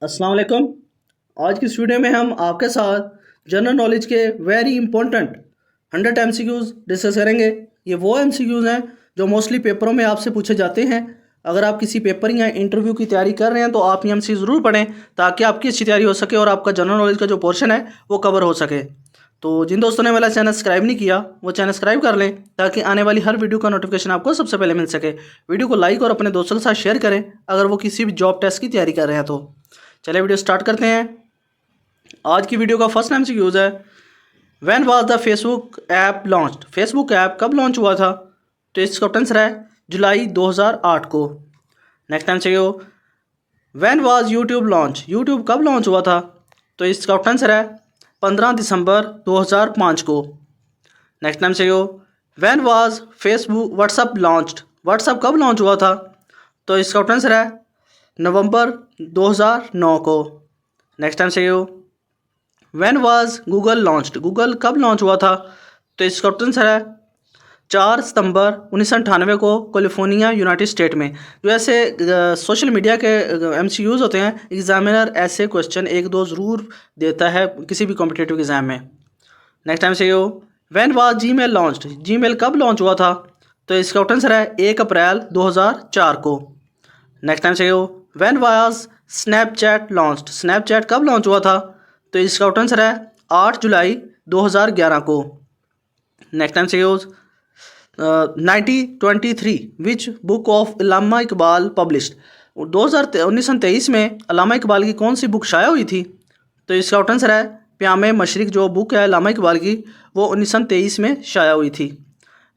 अस्सलाम वालेकुम। आज की इस वीडियो में हम आपके साथ जनरल नॉलेज के वेरी इंपॉर्टेंट 100 एमसीक्यूज डिस्कस करेंगे। ये वो एमसीक्यूज हैं जो मोस्टली पेपरों में आपसे पूछे जाते हैं। अगर आप किसी पेपर या इंटरव्यू की तैयारी कर रहे हैं तो आप ये एमसीक्यू ज़रूर पढ़ें ताकि आपकी अच्छी तैयारी हो सके और आपका जनरल नॉलेज का जो पोर्शन है वो कवर हो सके। तो जिन दोस्तों ने मेरा चैनल सब्सक्राइब नहीं किया वो चैनल सब्सक्राइब कर लें ताकि आने वाली हर वीडियो का नोटिफिकेशन आपको सबसे पहले मिल सके। वीडियो को लाइक और अपने दोस्तों के साथ शेयर करें अगर वो किसी भी जॉब टेस्ट की तैयारी कर रहे हैं तो। चलिए वीडियो स्टार्ट करते हैं। आज की वीडियो का फर्स्ट एमसीक्यूज है, when was the Facebook app launched? Facebook app कब लॉन्च हुआ था? तो इसका आंसर है जुलाई 2008 को। Next MCQ, when was YouTube launch? YouTube कब लॉन्च हुआ था? तो इसका आंसर है 15 दिसंबर 2005 को। Next MCQ, when was Facebook WhatsApp launched? WhatsApp कब लॉन्च हुआ था? तो इसका आंसर है नवंबर 2009 को। Next MCQ, when was Google launched? Google कब लॉन्च हुआ था? तो इसका आंसर है 4 सितंबर 1998 को कैलिफोर्निया यूनाइटेड स्टेट में। जो ऐसे सोशल मीडिया के एमसीक्यूज होते हैं, एग्जामिनर ऐसे क्वेश्चन एक दो ज़रूर देता है किसी भी कॉम्पिटिटिव एग्जाम में। Next MCQ, when was Gmail launched? Gmail कब लॉन्च हुआ था? तो इसका आंसर है 1 अप्रैल 2004 को। Next MCQ, when was Snapchat launched? Snapchat कब लॉन्च हुआ था? तो इसका आंसर है 8 जुलाई 2011 को। Next MCQs, 1923 which book of Allama Iqbal published? 1923 में अल्लामा इकबाल की कौन सी बुक शाया हुई थी? तो इसका आंसर है प्यामे मशरिक। जो बुक है अल्लामा इकबाल की वो 1923 में शाया हुई थी।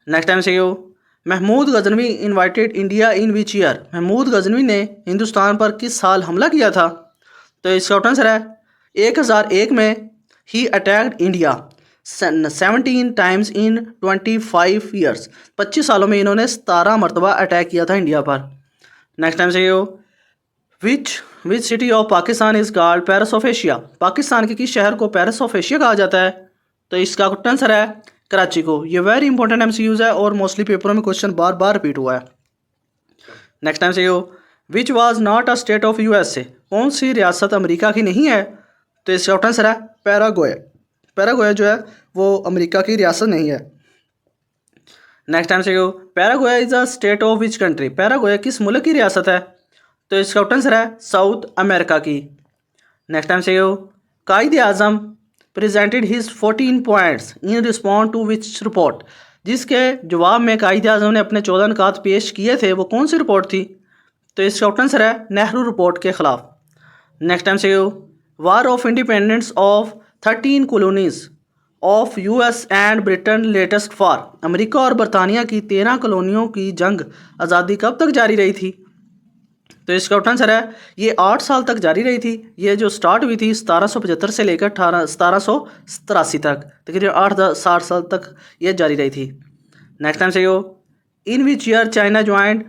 Next MCQ, Mahmud Ghaznavi invited India in which year? Mahmud Ghaznavi ने हिंदुस्तान पर किस साल हमला किया था? तो इसका आंसर है 1001 में। He attacked India 17 times in 25 years. 25 सालों में इन्होंने 17 मरतबा अटैक किया था इंडिया पर। नेक्स्ट टाइम से which which city of Pakistan is called Paris of Asia? Pakistan के किस शहर को पेरिस ऑफ एशिया कहा जाता है? तो इसका आंसर है कराची को। ये वेरी इंपॉर्टेंट एमसीक्यूज है और मोस्टली पेपरों में क्वेश्चन बार बार रिपीट हुआ है। नेक्स्ट टाइम से which was not a state of USA? कौन सी रियासत अमेरिका की नहीं है? तो इसका आंसर है पैराग्वे। पैराग्वे जो है वो अमेरिका की रियासत नहीं है। नेक्स्ट टाइम से Paraguay is a state of which country? Paraguay किस मुल्क की रियासत है? तो इसका आंसर है साउथ अमेरिका की। नेक्स्ट टाइम से Quaid Azam presented his 14 points in response to which report? जिसके जवाब में कायद आज़म ने अपने 14 नुकात पेश किए थे वो कौन सी रिपोर्ट थी? तो इसका आंसर है नेहरू रिपोर्ट के ख़िलाफ़। नेक्स्ट टाइम से war of independence of 13 colonies of US and Britain latest for? America और बरतानिया की 13 कॉलोनियों की जंग आज़ादी कब तक जारी रही थी? तो इसका आंसर है ये 8 साल तक जारी रही थी। ये जो स्टार्ट हुई थी 1775 से लेकर 1783 तक, तकरीबन 8 साल तक ये जारी रही थी। नेक्स्ट टाइम से in which year China joined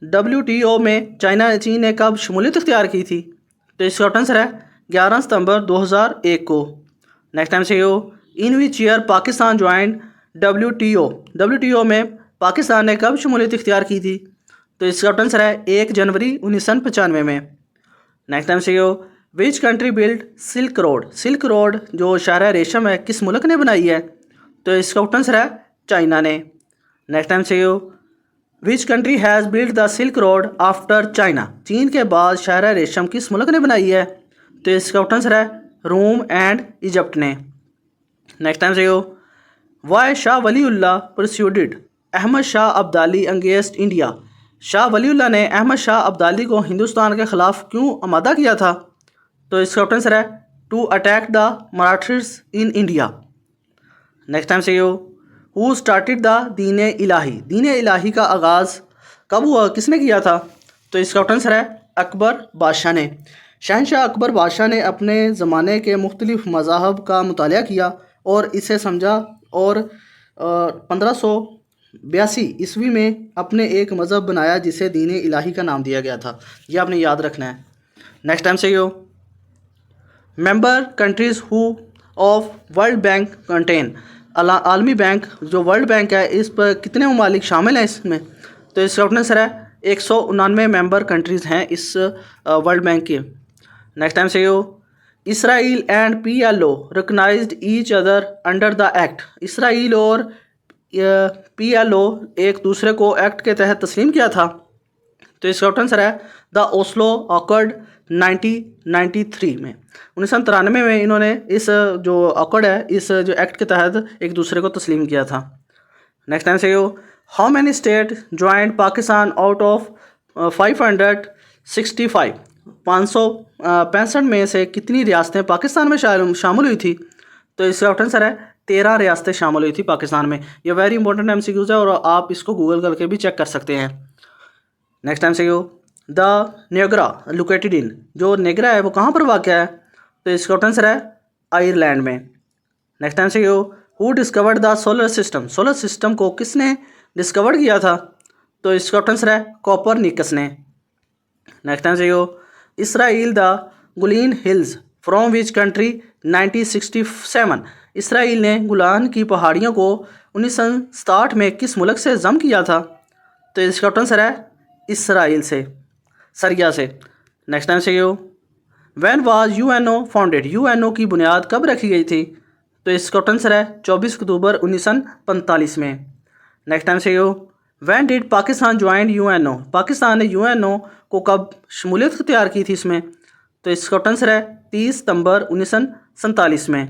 WTO में चीन ने कब शमूलियत इख्तियार की थी? तो इसका आंसर है 11 सितंबर 2001 को। नेक्स्ट टाइम से in which year Pakistan joined WTO में पाकिस्तान ने कब शमूलियत इख्तियार की थी? तो इसका आंसर है 1 जनवरी 1995 में। नेक्स्ट टाइम से which country build silk road? Silk road जो शाहरा रेशम है किस मुल्क ने बनाई है? तो इसका आंसर है चाइना ने। नेक्स्ट टाइम से which country has build the silk road after China? चीन के बाद शाहरा रेशम किस मुल्क ने बनाई है? तो इसका आंसर है रोम एंड इजिप्ट ने। नेक्स्ट टाइम से why Shah Waliullah persuaded Ahmad Shah Abdali against India? Shah Waliullah ने अहमद शाह अब्दाली को हिंदुस्तान के ख़िलाफ़ क्यों आमादा किया था? तो इसका आंसर है to attack the Marathis in India. Next time से who started the Din Ilahi? दीन इलाही का आगाज़ कब हुआ, किसने किया था? तो इसका आंसर है अकबर बादशाह ने। शहनशाह अकबर बादशाह ने अपने ज़माने के मुख्तलिफ़ मज़ाहब का मुतालिया किया और इसे समझा और 1582 ईस्वी में अपने एक मज़हब बनाया जिसे दीन इलाही का नाम दिया गया था। ये आपने याद रखना है। नेक्स्ट टाइम से member countries who of world bank contain? आलमी बैंक जो वर्ल्ड बैंक है इस पर कितने ममालिक शामिल हैं इसमें? तो इसका आंसर है 199 मेंबर कंट्रीज़ हैं इस वर्ल्ड बैंक के। नेक्स्ट टाइम से Israel and PLO recognised each other under the act. Israel और PLO एक दूसरे को एक्ट के तहत तस्लीम किया था। तो इसका आंसर है द ओस्लो अकॉर्ड 1993 में। 1993 में इन्होंने इस जो अकॉर्ड है, इस जो एक्ट के तहत एक दूसरे को तस्लीम किया था। नेक्स्ट टाइम से how many state joint Pakistan out of 565। 565 में से कितनी रियासतें पाकिस्तान में शामिल हुई थी? तो इसका आंसर है 13 रियासतें शामिल हुई थी पाकिस्तान में। ये वेरी इंपॉर्टेंट MCQs है और आप इसको गूगल करके भी चेक कर सकते हैं। नेक्स्ट टाइम से द नेग्रा लोकेटेड इन। जो नेग्रा है वो कहाँ पर वाक़ है? तो इसका आंसर है आयरलैंड में। नेक्स्ट टाइम से who discovered the solar system. Solar system को किसने डिस्कवर किया था? तो इसका आंसर है कोपरनिकस ने। नेक्स्ट टाइम से Israel the Guleen hills from which country 1967। Israel ने गुलान की पहाड़ियों को 1967 में किस मुल्क से जम किया था? तो इसका आंसर है इसराइल से, सरिया से। नेक्स्ट टाइम से when was UNO founded. UNO की बुनियाद कब रखी गई थी? तो इसका आंसर है 24 अक्टूबर 1945 में। नेक्स्ट टाइम से when did Pakistan join UNO। Pakistan ने UNO को कब शमूलियत इख्तियार की थी इसमें? तो इसका आंसर है 30 सितंबर 1947 में।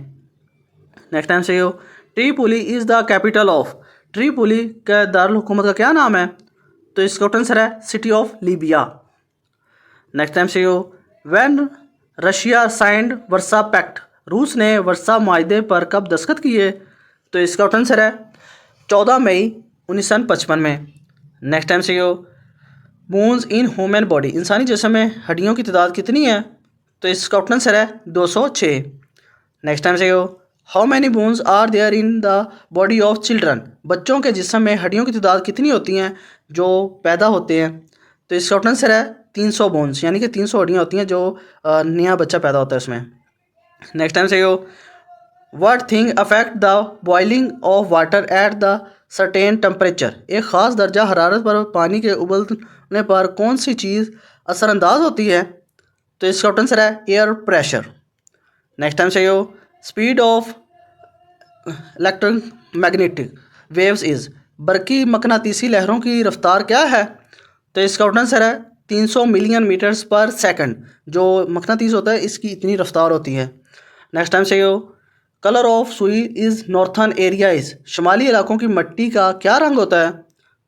नेक्स्ट टाइम से Tripoli is the capital of. Tripoli का दारुल हुकूमत का क्या नाम है? तो इसका आंसर है city of Libya. Next time से when Russia signed Warsaw pact. रूस ने वर्सा माहदे पर कब दस्तखत किए? तो इसका आंसर है 14 मई 1955 में। नेक्स्ट टाइम से बोन्स इन ह्यूमन बॉडी। इंसानी जिस्म में हड्डियों की तादाद कितनी है? तो इसका आंसर है 206। नेक्स्ट टाइम से how many bones are there in the body of children. बच्चों के जिस्म में हड्डियों की तादाद कितनी होती हैं जो पैदा होते हैं? तो इसका आंसर है 300 बोन्स, यानी कि 300 हड्डियाँ होती हैं जो नया बच्चा पैदा होता है उसमें। नेक्स्ट टाइम से what thing affect the boiling of water at the certain temperature. एक ख़ास दर्जा हरारत पर पानी के उबलने पर कौन सी चीज़ असरअंदाज होती है? तो इसका आंसर है एयर प्रेशर। नेक्स्ट टाइम से speed of electromagnetic waves is. बरकी मकनातीसी लहरों की रफ्तार क्या है? तो इसका आंसर है 300 मिलियन मीटर्स पर सेकंड। जो मकनातीस होता है इसकी इतनी रफ्तार होती है। नेक्स्ट टाइम से colour of soil is northern areas. शुमाली इलाकों की मिट्टी का क्या रंग होता है?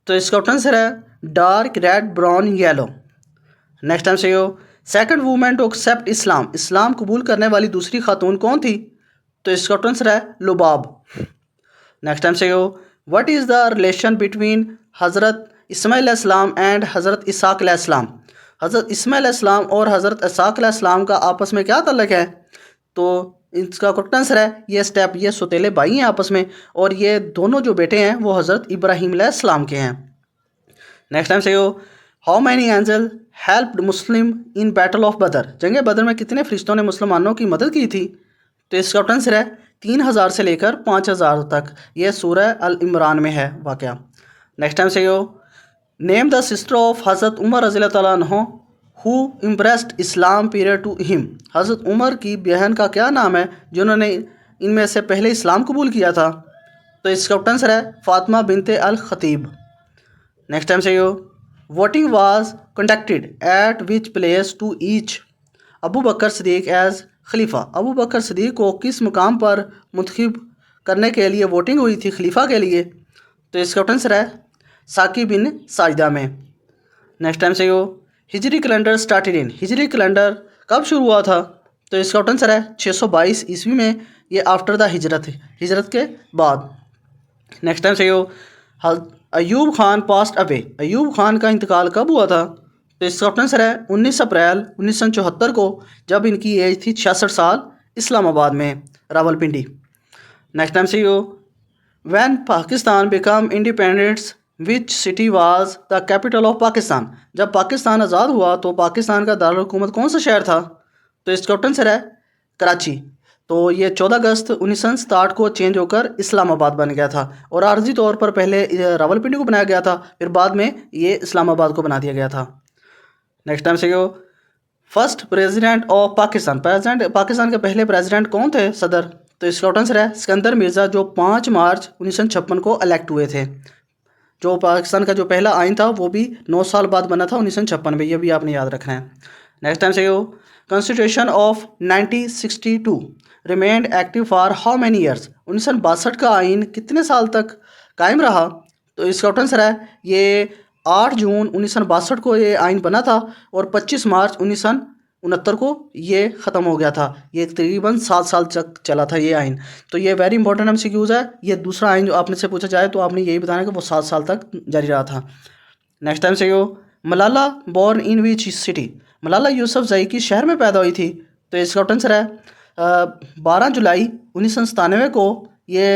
तो इसका आंसर है dark red brown yellow. Next time से second women to accept Islam. इस्लाम कबूल करने वाली दूसरी खातून कौन थी? तो इसका आंसर है लुबाब। नेक्स्ट टाइम से what is the relation between हज़रत इस्माइल इस्लाम एंड हज़रत इसाक अलैहिस्सलाम। हज़रत इस्माइल इस्लाम और हज़रत इसाक अलैहिस्सलाम का आपस में क्या ताल्लुक़ है? तो इसका करेक्ट आंसर है ये सौतेले भाई हैं आपस में, और ये दोनों जो बेटे हैं वो हज़रत इब्राहीम अलैहिस्सलाम के हैं। नेक्स्ट टाइम से how many angel helped Muslim in battle of बदर। जंग बदर में कितने फरिश्तों ने मुसलमानों की मदद की थी? तो इसका आंसर है 3000 से लेकर 5000 तक। यह सूरह अल इमरान में है वाक़या। नेक्स्ट टाइम से नेम द सिस्टर ऑफ हज़रत उमर रज़ी अल्लाह तआला अन्हु who embraced Islam prior to him. हज़रत उमर की बहन का क्या नाम है जिन्होंने इनमें से पहले इस्लाम कबूल किया था? तो इसका आंसर है Fatima binte al Khatib. Next time से voting was conducted at which place to each Abu Bakr Siddique as खलीफा। अबू बकर सदीक को किस मुकाम पर मुंतखब करने के लिए वोटिंग हुई थी खलीफा के लिए? तो इसका आंसर है साकी बिन साजिदा में। नेक्स्ट टाइम से हिजरी कैलेंडर स्टार्टेड इन। हिजरी कैलेंडर कब शुरू हुआ था? तो इसका आंसर है 622 ईस्वी में। ये आफ्टर द हिजरत के बाद। नेक्स्ट टाइम से अयूब खान पास्ट अवे। अयूब खान का इंतकाल कब हुआ था? तो इसका आंसर है 19 अप्रैल 1974 को, जब इनकी एज थी 66 साल, इस्लामाबाद में, रावलपिंडी। नेक्स्ट टाइम से when Pakistan become independence which city was the capital of Pakistan. जब पाकिस्तान आज़ाद हुआ तो पाकिस्तान का दारुल हुकूमत कौन सा शहर था? तो इसका आंसर है कराची। तो ये 14 अगस्त 1967 को चेंज होकर इस्लामाबाद बन गया था और आर्जी तौर पर पहले रावलपिंडी को बनाया गया था, फिर बाद में ये इस्लामाबाद को बना दिया गया था। नेक्स्ट टाइम से यो first president of Pakistan, Pakistan के पहले प्रेसिडेंट कौन थे, सदर? तो इसका आंसर है सिकंदर मिर्ज़ा, जो 5 मार्च 1956 को इलेक्ट हुए थे। जो पाकिस्तान का जो पहला आइन था वो भी 9 साल बाद बना था 1956 में, ये भी आपने याद रखना है। नेक्स्ट टाइम से यो constitution of 1962 remained active for how many years, 1962 का आइन कितने साल तक कायम रहा? तो इसका आंसर है ये 8 जून 1962 को ये आइन बना था और 25 मार्च 1969 को ये ख़त्म हो गया था। ये तकरीबन 7 साल तक चला था ये आइन। तो ये वेरी इंपॉर्टेंट MCQs है। ये दूसरा आइन जो आपने से पूछा जाए तो आपने यही बताना कि वो 7 साल तक जारी रहा था। नेक्स्ट टाइम से यो Malala born in which city, Malala Yousafzai किस शहर में पैदा हुई थी? तो इसका आंसर है 12 जुलाई 1997 को ये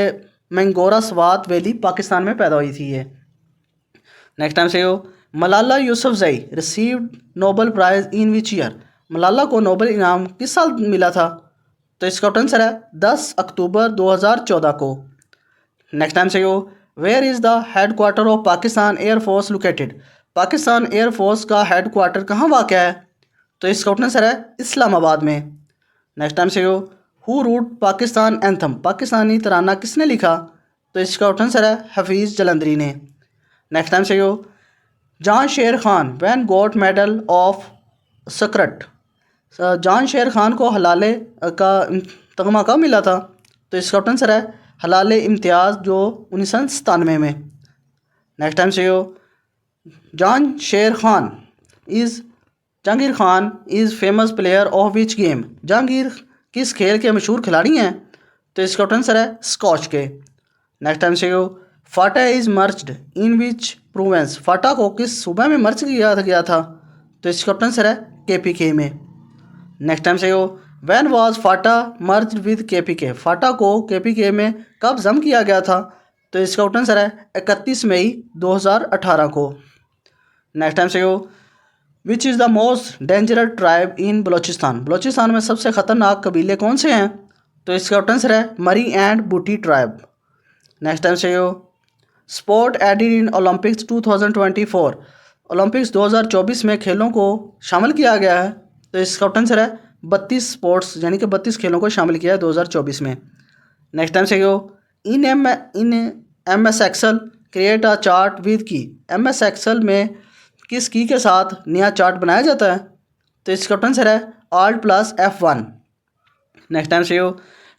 मैंगोरा स्वात वैली पाकिस्तान में पैदा हुई थी ये। नेक्स्ट टाइम से यो Malala Yousafzai received Nobel prize in which year, Malala को नोबेल इनाम किस साल मिला था? तो इसका आंसर है 10 अक्टूबर 2014 को। नेक्स्ट टाइम से यो where is the headquarter of Pakistan air force located, Pakistan air force का हेड क्वार्टर कहाँ वाक़या है? तो इसका आंसर है इस्लामाबाद में। नेक्स्ट टाइम से यो who wrote Pakistan anthem, Pakistani तराना किसने लिखा? तो इसका आंसर है हफीज़ जलंधरी ने। नेक्स्ट टाइम से यो Jan Sher Khan when got medal of सकरट, जान शेर खान को हलाले का तगमा कब मिला था? तो इसका आंसर है हलाले इम्तियाज़, जो 1997 में। नेक्स्ट टाइम से यो Jan Sher Khan is Jahangir Khan is famous player of which game, Jahangir किस खेल के मशहूर खिलाड़ी हैं? तो इसका आंसर है स्कॉच के। नेक्स्ट टाइम से यो FATA is merged in which province, FATA को किस सूबे में मर्ज किया गया था? तो इसका आंसर है KPK में। नेक्स्ट टाइम से यो when was FATA merge with KPK, FATA को KPK में कब जम किया गया था? तो इसका आंसर है 31 मई 2018 को। नेक्स्ट टाइम से यो which is the most dangerous tribe in Balochistan, Balochistan में सबसे ख़तरनाक कबीले कौन से हैं? तो इसका आंसर है मरी एंड बूटी ट्राइब। नेक्स्ट टाइम से यो sport added in Olympics 2024, Olympics 2024 में खेलों को शामिल किया गया है। तो इसका आंसर है 32 स्पोर्ट्स, यानी कि 32 खेलों को शामिल किया है 2024 में। नेक्स्ट टाइम से यो in MS Excel create a chart with key, MS Excel में किस की के साथ नया चार्ट बनाया जाता है? तो इसका आंसर है Alt+F1। नेक्स्ट टाइम से यो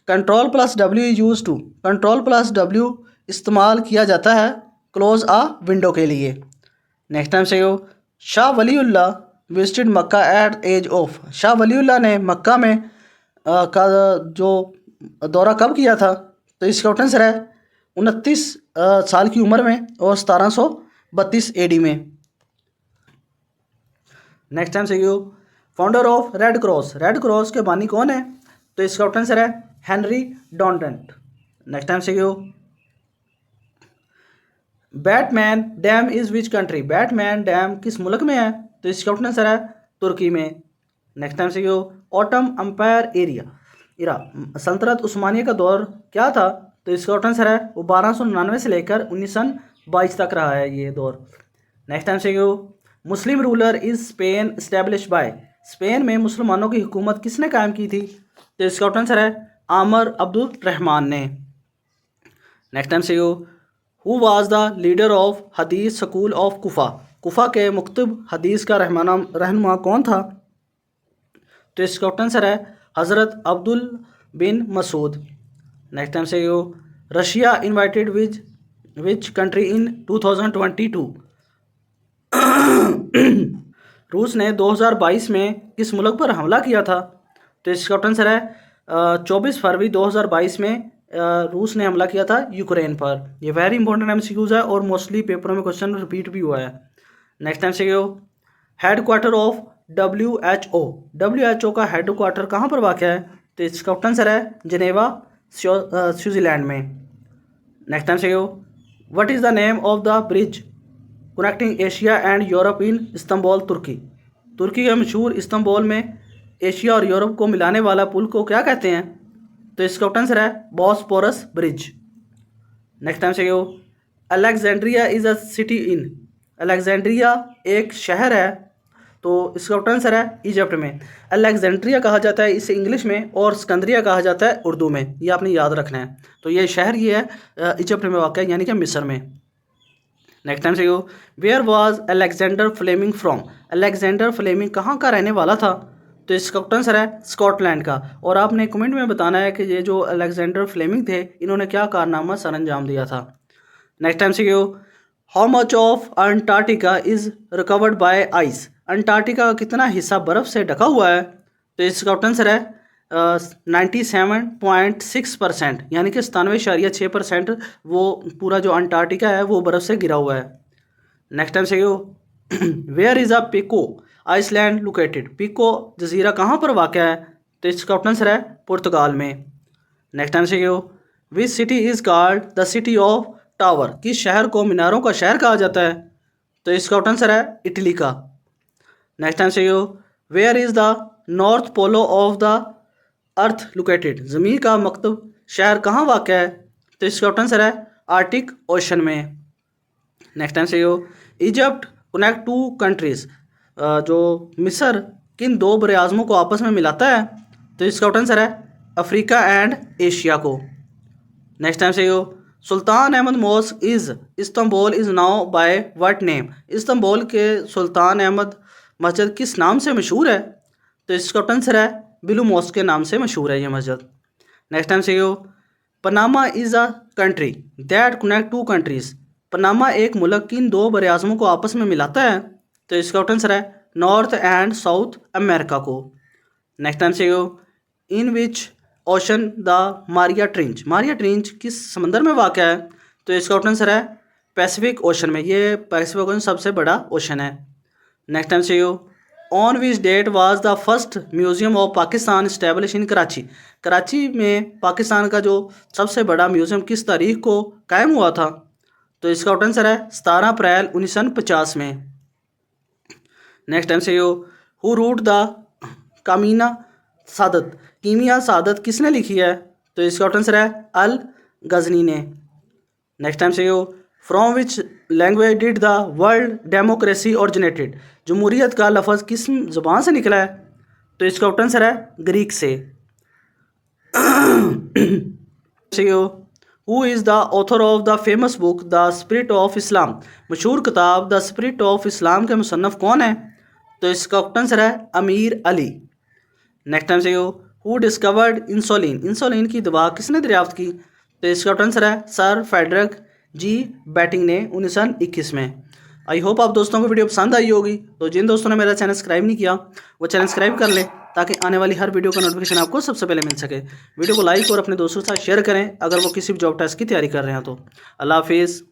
Ctrl+W यूज टू, Ctrl+W इस्तेमाल किया जाता है क्लोज अ विंडो के लिए। नेक्स्ट टाइम से यो Shah Waliullah visited Mecca at age of, Shah Waliullah ने मक्का में का जो दौरा कब किया था? तो इसका आंसर है 29 साल की उम्र में और 1732 AD में। नेक्स्ट टाइम से यो founder of Red Cross, Red Cross के बानी कौन है? तो इसका आंसर है हेनरी डॉन्डेंट। नेक्स्ट टाइम से यो Batman dam is which country, Batman dam किस मुल्क में है? तो इसका आंसर है तुर्की में। नेक्स्ट टाइम से यो ऑटम अम्पायर इरा सल्तनत उस्मानिया का दौर क्या था? तो इसका आंसर है वो 1299 से लेकर 1922 तक रहा है ये दौर। नेक्स्ट टाइम से यो Muslim ruler is Spain establish by, Spain में मुसलमानों की हुकूमत किसने कायम की थी? तो इसका आंसर है आमर अब्दुल रहमान ने। नेक्स्ट टाइम से यो who was the leader of हदीस स्कूल ऑफ कुफा, कुफा के मुक्तब हदीस का रहनुमा कौन था? तो इसका आंसर है हज़रत Abdul bin Masud. Next time से यो Russia invited which country in 2022, रूस ने 2022 में किस मुल्क पर हमला किया था? तो इसका आंसर है 24 फरवरी 2022 में रूस ने हमला किया था यूक्रेन पर। ये वेरी इंपॉर्टेंट MCQs है और मोस्टली पेपरों में क्वेश्चन रिपीट भी हुआ है। नेक्स्ट टाइम से यो हेड क्वार्टर ऑफ WHO का हेड क्वार्टर कहाँ पर वाक़ है? तो इसका आंसर है जिनेवा स्विट्ज़रलैंड में। नेक्स्ट टाइम से यो what is the name of the bridge connecting Asia and Europe in Istanbul Turkey, तुर्की के मशहूर इस्तांबुल में एशिया और यूरोप को मिलाने वाला पुल को क्या कहते हैं? तो इसका आंसर है बॉस्पोरस ब्रिज। नेक्स्ट टाइम से यो, Alexandria is a city in, Alexandria एक शहर है, तो इसका आंसर है इजिप्ट में। अलेक्जेंड्रिया कहा जाता है इसे इंग्लिश में, और सिकंदरिया कहा जाता है उर्दू में, ये आपने याद रखना है। तो ये शहर ये है इजिप्ट में वाक़ है, यानी कि मिस्र में। नेक्स्ट टाइम से यो, where was Alexander Fleming from, Alexander Fleming कहाँ का रहने वाला था? तो इसका आंसर है स्कॉटलैंड का। और आपने कमेंट में बताना है कि ये जो अलेक्जेंडर फ्लेमिंग थे इन्होंने क्या कारनामा सर अंजाम दिया था। नेक्स्ट टाइम से यो, how much of Antarctica is recovered by ice, Antarctica का कितना हिस्सा बर्फ़ से ढका हुआ है? तो इसका आंसर है 97.6%, यानी कि 97.6% वो पूरा जो अंटार्कटिका है वो बर्फ़ से घिरा हुआ है। नेक्स्ट टाइम से यो, where is a Pico island located, Pico जजीरा कहाँ पर वाक़ है? तो इसका आंसर है पुर्तगाल में। नेक्स्ट टाइम से यो, which city is called the city of tower, किस शहर को मीनारों का शहर कहा जाता है? तो इसका आंसर है इटली का। नेक्स्ट टाइम से यो, where is the north pole of the earth located, ज़मीन का मकतब शहर कहाँ वाक़ है? तो इसका आंसर है आर्टिक ओशन में। नेक्स्ट टाइम से यो, इजिप्ट कनेक्ट टू कंट्रीज़, जो मिस्र किन दो बर आज़मों को आपस में मिलाता है? तो इसका आंसर है अफ्रीका एंड एशिया को। नेक्स्ट टाइम से यो, Sultan Ahmed mosque is Istanbul is now by what name, Istanbul के सुल्तान अहमद मस्जिद किस नाम से मशहूर है? तो इसका आंसर है बिलू मॉस्क के नाम से मशहूर है ये मस्जिद। नेक्स्ट टाइम से यो, Panama is a country that connect two countries, Panama एक मुल्क किन दो बर आज़मों को आपस में मिलाता है? तो इसका आंसर है नॉर्थ एंड साउथ अमेरिका को। नेक्स्ट टाइम से यो, in which ocean the Mariana trench, Mariana trench किस समंदर में वाक़ है? तो इसका आंसर है पैसिफिक ओशन में, ये पैसिफिक ओशन सबसे बड़ा ओशन है। नेक्स्ट टाइम से यो, on which date was the first museum of Pakistan establish in Karachi, Karachi में पाकिस्तान का जो सबसे बड़ा म्यूज़ियम किस तारीख को कायम हुआ था? तो इसका आंसर है 17 अप्रैल 1950 में। नेक्स्ट टाइम से यो, हु रूट द कामीना सादत, कीमिया सादत किसने लिखी है? तो इसका आंसर है अल गजनी ने। नेक्स्ट टाइम से यो, from which language did the world democracy originated, जमहूरियत का लफ्ज़ किस ज़बान से निकला है? तो इसका आंसर है ग्रीक से। Who is the author of the famous book the spirit of Islam, मशहूर किताब द स्पिरिट ऑफ इस्लाम के मुसन्नफ़ कौन है? तो इसका आंसर है अमीर अली। नेक्स्ट टाइम से यो, हु डिस्कवर्ड इंसुलिन, इंसुलिन की दवा किसने दरियाफ्त की? तो इसका आंसर है सर फेडरिक जी बैटिंग ने 1921 में। आई होप आप दोस्तों को वीडियो पसंद आई होगी। तो जिन दोस्तों ने मेरा चैनल सब्सक्राइब नहीं किया वो चैनल सब्सक्राइब कर लें, ताकि आने वाली हर वीडियो का नोटिफिकेशन आपको सबसे पहले मिल सके। वीडियो को लाइक और अपने दोस्तों के साथ शेयर करें अगर वो किसी भी जॉब टेस्ट की तैयारी कर रहे हैं तो। अल्लाह हाफिज़।